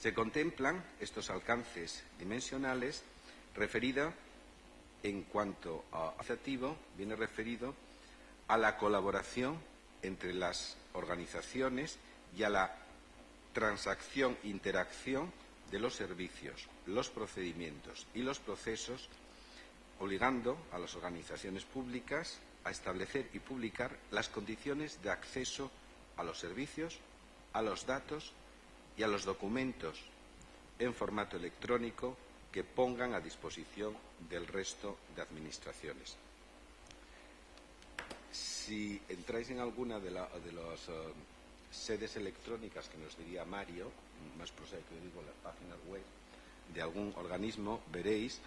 Se contemplan estos alcances dimensionales referidos, en cuanto a administrativo, viene referido a la colaboración entre las organizaciones y a la transacción, interacción de los servicios, los procedimientos y los procesos, obligando a las organizaciones públicas a establecer y publicar las condiciones de acceso a los servicios, a los datos y a los documentos en formato electrónico que pongan a disposición del resto de administraciones. Si entráis en alguna de las sedes electrónicas que nos diría Mario, más prosaico digo, las páginas web de algún organismo, veréis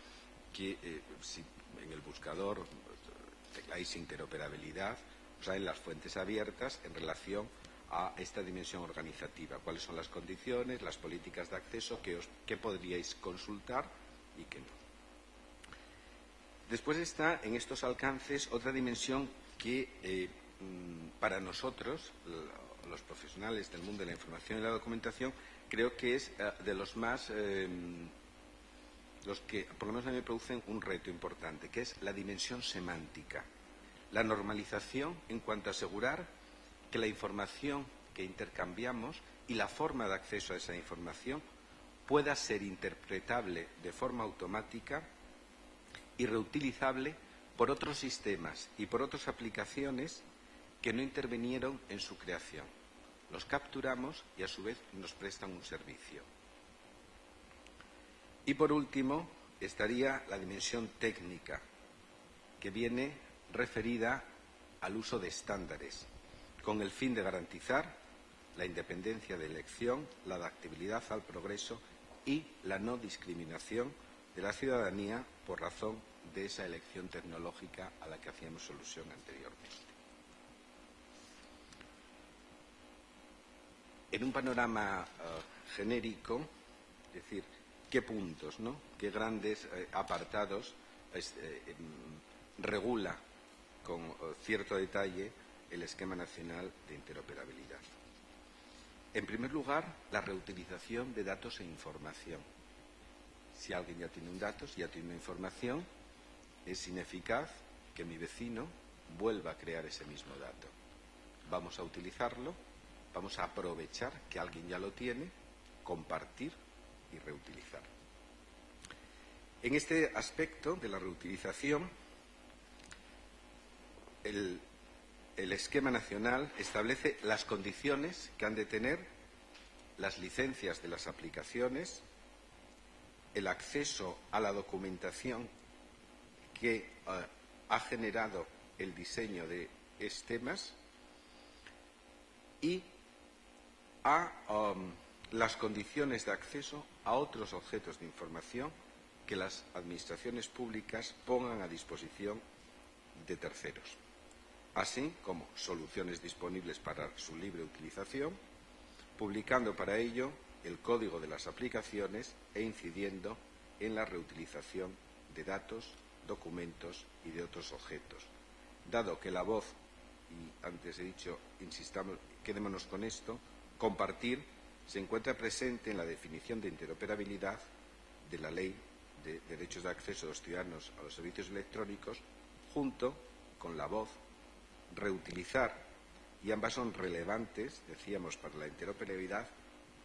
que si en el buscador tengáis interoperabilidad, os hay las fuentes abiertas en relación a esta dimensión organizativa. ¿Cuáles son las condiciones, las políticas de acceso que podríais consultar y que no? Después está en estos alcances otra dimensión que para nosotros, los profesionales del mundo de la información y la documentación, creo que es de los más, los que por lo menos a mí me producen un reto importante, que es la dimensión semántica. La normalización en cuanto a asegurar que la información que intercambiamos y la forma de acceso a esa información pueda ser interpretable de forma automática y reutilizable por otros sistemas y por otras aplicaciones que no intervinieron en su creación. Los capturamos y a su vez nos prestan un servicio. Y por último estaría la dimensión técnica, que viene referida al uso de estándares, con el fin de garantizar la independencia de elección, la adaptabilidad al progreso y la no discriminación de la ciudadanía por razón de esa elección tecnológica a la que hacíamos alusión anteriormente. En un panorama genérico, es decir, qué puntos, ¿no?, qué grandes apartados regula con cierto detalle el Esquema Nacional de Interoperabilidad. En primer lugar, la reutilización de datos e información. Si alguien ya tiene un dato, si ya tiene una información, es ineficaz que mi vecino vuelva a crear ese mismo dato. Vamos a utilizarlo, vamos a aprovechar que alguien ya lo tiene, compartir y reutilizar. En este aspecto de la reutilización, el Esquema Nacional establece las condiciones que han de tener las licencias de las aplicaciones, el acceso a la documentación que ha generado el diseño de esquemas y a las condiciones de acceso a otros objetos de información que las administraciones públicas pongan a disposición de terceros, así como soluciones disponibles para su libre utilización, publicando para ello el código de las aplicaciones e incidiendo en la reutilización de datos, documentos y de otros objetos. Dado que la voz, y antes he dicho, insistamos, quedémonos con esto, compartir se encuentra presente en la definición de interoperabilidad de la Ley de Derechos de Acceso de los Ciudadanos a los Servicios Electrónicos, junto con la voz, reutilizar, y ambas son relevantes, decíamos, para la interoperabilidad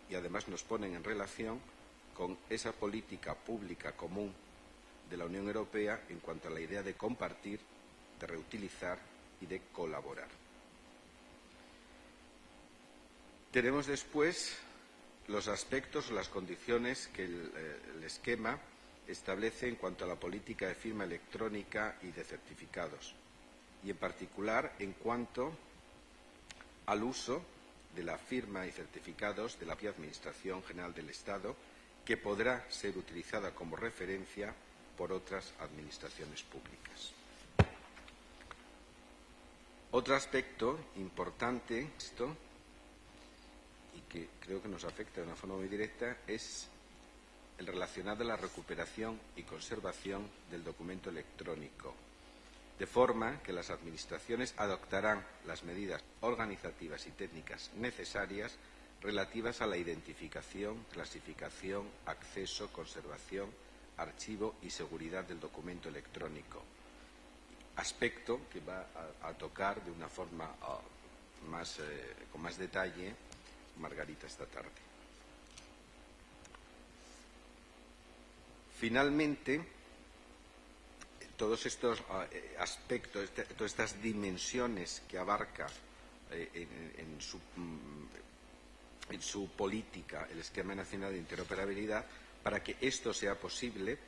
y además nos ponen en relación con esa política pública común de la Unión Europea en cuanto a la idea de compartir, de reutilizar y de colaborar. Tenemos después los aspectos o las condiciones que el esquema establece en cuanto a la política de firma electrónica y de certificados, y en particular en cuanto al uso de la firma y certificados de la propia Administración General del Estado, que podrá ser utilizada como referencia por otras administraciones públicas. Otro aspecto importante esto, y que creo que nos afecta de una forma muy directa, es el relacionado a la recuperación y conservación del documento electrónico, de forma que las administraciones adoptarán las medidas organizativas y técnicas necesarias relativas a la identificación, clasificación, acceso, conservación, archivo y seguridad del documento electrónico. Aspecto que va a tocar de una forma con más detalle Margarita esta tarde. Finalmente, todos estos aspectos, todas estas dimensiones que abarca en su política el Esquema Nacional de Interoperabilidad, para que esto sea posible,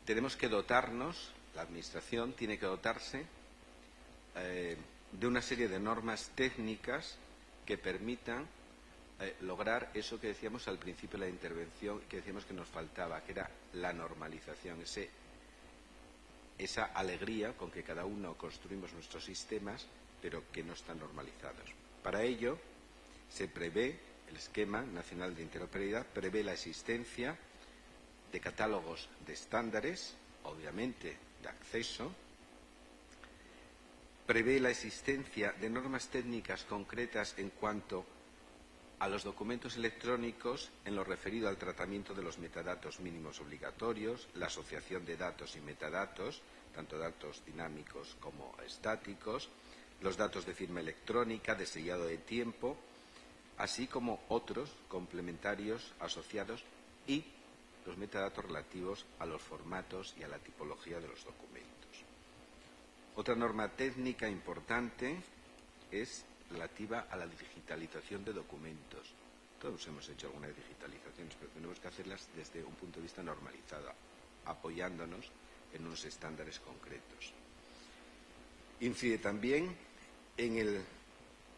tenemos que dotarnos, la Administración tiene que dotarse de una serie de normas técnicas que permitan lograr eso que decíamos al principio de la intervención, que decíamos que nos faltaba, que era la normalización, esa alegría con que cada uno construimos nuestros sistemas, pero que no están normalizados. Para ello, se prevé, el Esquema Nacional de Interoperabilidad prevé la existencia de catálogos de estándares, obviamente de acceso, prevé la existencia de normas técnicas concretas en cuanto a los documentos electrónicos en lo referido al tratamiento de los metadatos mínimos obligatorios, la asociación de datos y metadatos, tanto datos dinámicos como estáticos, los datos de firma electrónica, de sellado de tiempo, así como otros complementarios asociados y los metadatos relativos a los formatos y a la tipología de los documentos. Otra norma técnica importante es relativa a la digitalización de documentos. Todos hemos hecho algunas digitalizaciones, pero tenemos que hacerlas desde un punto de vista normalizado, apoyándonos en unos estándares concretos. Incide también en el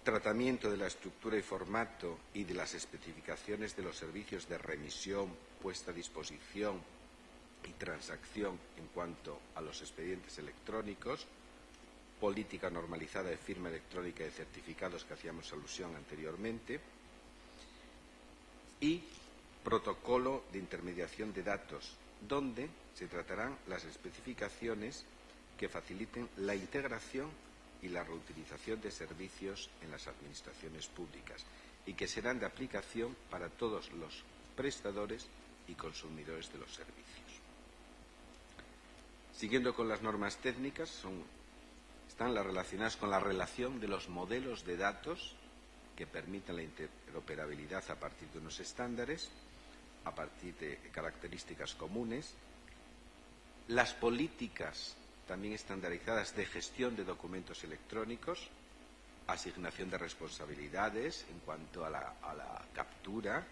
tratamiento de la estructura y formato y de las especificaciones de los servicios de remisión, puesta a disposición y transacción en cuanto a los expedientes electrónicos, política normalizada de firma electrónica de certificados que hacíamos alusión anteriormente, y protocolo de intermediación de datos, donde se tratarán las especificaciones que faciliten la integración y la reutilización de servicios en las administraciones públicas y que serán de aplicación para todos los prestadores y consumidores de los servicios. Siguiendo con las normas técnicas, están las relacionadas con la relación de los modelos de datos que permitan la interoperabilidad a partir de unos estándares, a partir de características comunes, las políticas también estandarizadas de gestión de documentos electrónicos, asignación de responsabilidades en cuanto a la captura,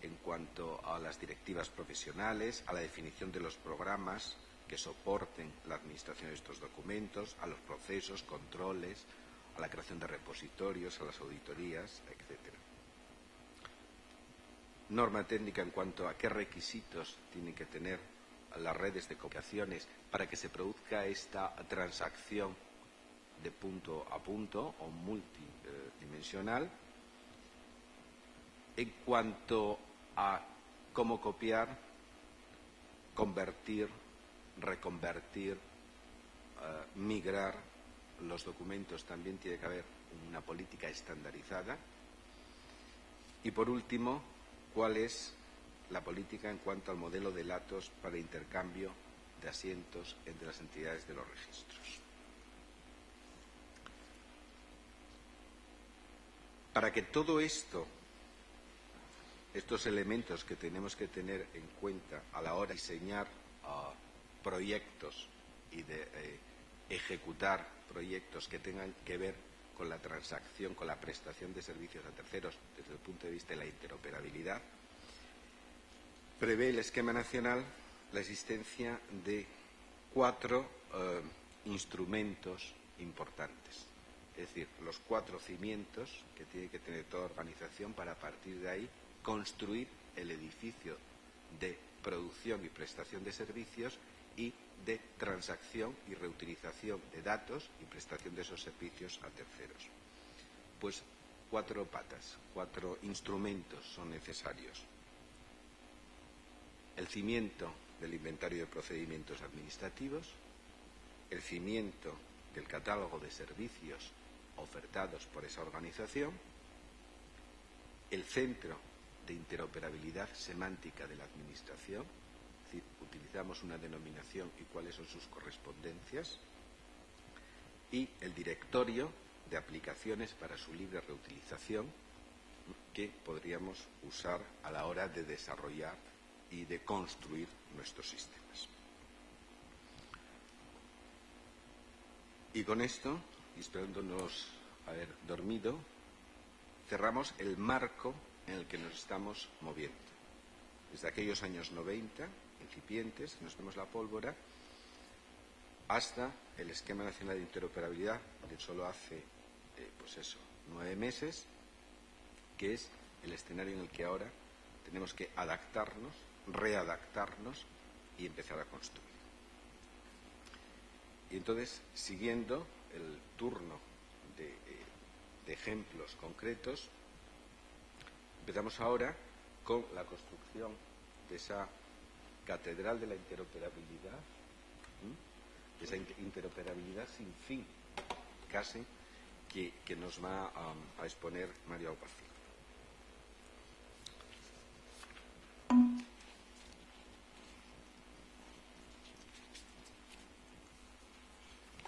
en cuanto a las directivas profesionales, a la definición de los programas que soporten la administración de estos documentos, a los procesos, controles, a la creación de repositorios, a las auditorías, etc. Norma técnica en cuanto a qué requisitos tienen que tener las redes de comunicaciones para que se produzca esta transacción de punto a punto o multidimensional. En cuanto a cómo copiar, convertir, reconvertir, migrar los documentos, también tiene que haber una política estandarizada. Y por último, ¿cuál es la política en cuanto al modelo de datos para intercambio de asientos entre las entidades de los registros? Para que todo esto, estos elementos que tenemos que tener en cuenta a la hora de diseñar proyectos y de ejecutar proyectos que tengan que ver con la transacción, con la prestación de servicios a terceros desde el punto de vista de la interoperabilidad, prevé el Esquema Nacional la existencia de 4 instrumentos importantes, es decir, los 4 cimientos que tiene que tener toda organización para a partir de ahí construir el edificio de producción y prestación de servicios y de transacción y reutilización de datos y prestación de esos servicios a terceros. Pues 4 patas, 4 instrumentos son necesarios. El cimiento del inventario de procedimientos administrativos, el cimiento del catálogo de servicios ofertados por esa organización el centro de interoperabilidad semántica de la Administración, es decir, utilizamos una denominación y cuáles son sus correspondencias, y el directorio de aplicaciones para su libre reutilización que podríamos usar a la hora de desarrollar y de construir nuestros sistemas. Y con esto, y esperándonos haber dormido, cerramos el marco en el que nos estamos moviendo. Desde aquellos años 90, incipientes, nos vemos la pólvora, hasta el Esquema Nacional de Interoperabilidad, de solo hace, 9 meses, que es el escenario en el que ahora tenemos que adaptarnos, readaptarnos y empezar a construir. Y entonces, siguiendo el turno de ejemplos concretos, empezamos ahora con la construcción de esa catedral de la interoperabilidad, de esa interoperabilidad sin fin, casi, que nos va a exponer Mario Aupacio.